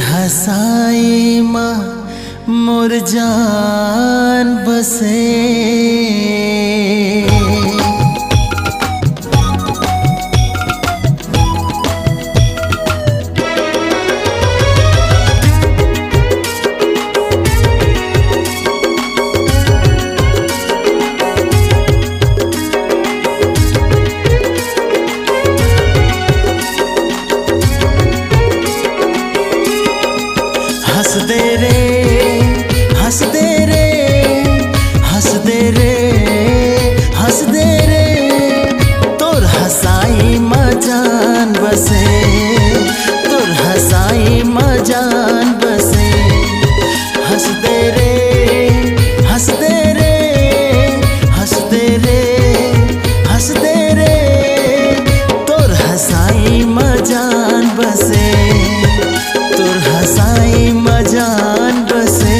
हसाई माँ मोर जान बसे। हंस दे रे हंस दे रे हंस दे रे हंस दे रे तोर हंसाई मजान बसे, तोर हंसाई मजान बसे। हंस दे रे हंस दे रे हंस दे रे हंस दे रे तोर हंसाई मजान बसे, तोर हंसाई मजान बसे।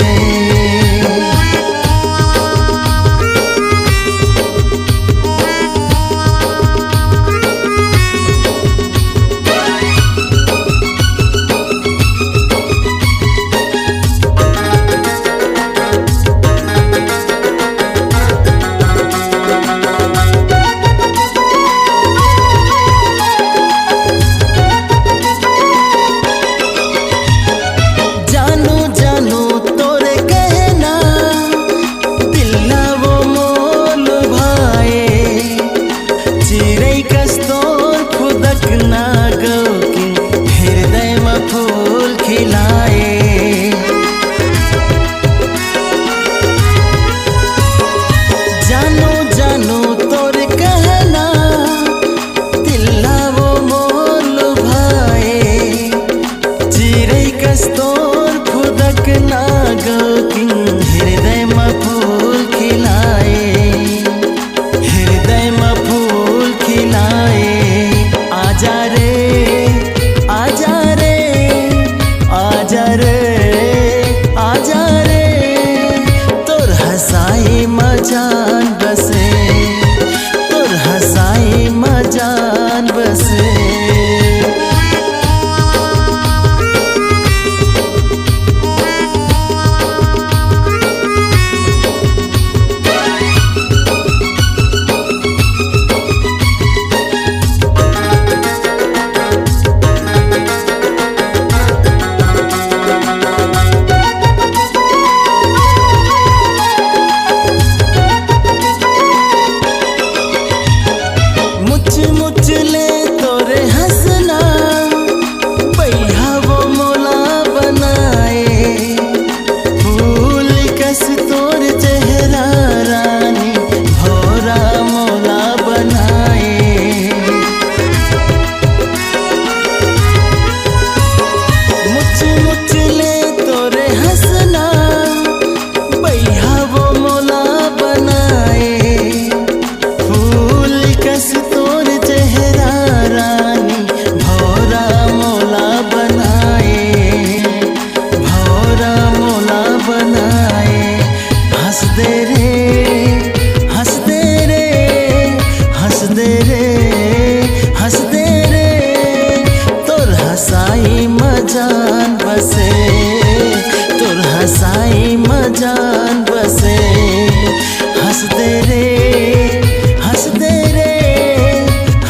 मजान बसे, तोर हंसाई मजान बसे। मजान बसे, तोर हंसाई मजान बसे। हंस दे रे हंस दे रे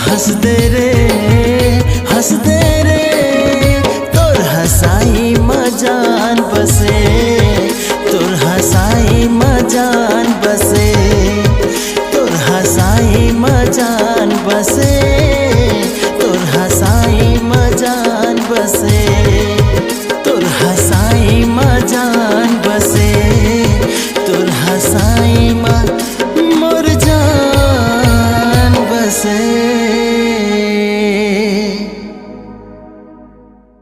हंस दे रे हंस दे रे तोर हंसाई मजान बसे, तोर हंसाई मजान बसे, तोर हंसाई मजान बसे, तोर हंसाई मजान बसे, तोर हंसाई मजान बसे, तोर हंसाई मोर जान बसे।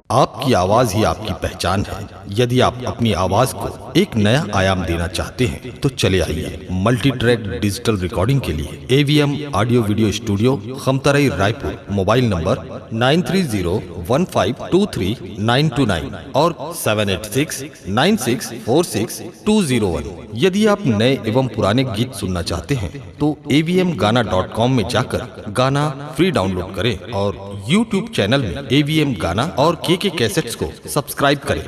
आपकी आवाज ही आपकी पहचान है। यदि आप अपनी आवाज को एक नया आयाम देना चाहते हैं तो चले आइए मल्टी ट्रैक डिजिटल रिकॉर्डिंग के लिए AVM audio video studio Khamtarai Raipur. Mobile number 9302 75239229 और 7869646201। यदि आप नए एवं पुराने गीत सुनना चाहते हैं तो avmgana.com में जाकर गाना फ्री डाउनलोड करें और YouTube चैनल में AVM गाना और KK कैसेट्स को सब्सक्राइब करें।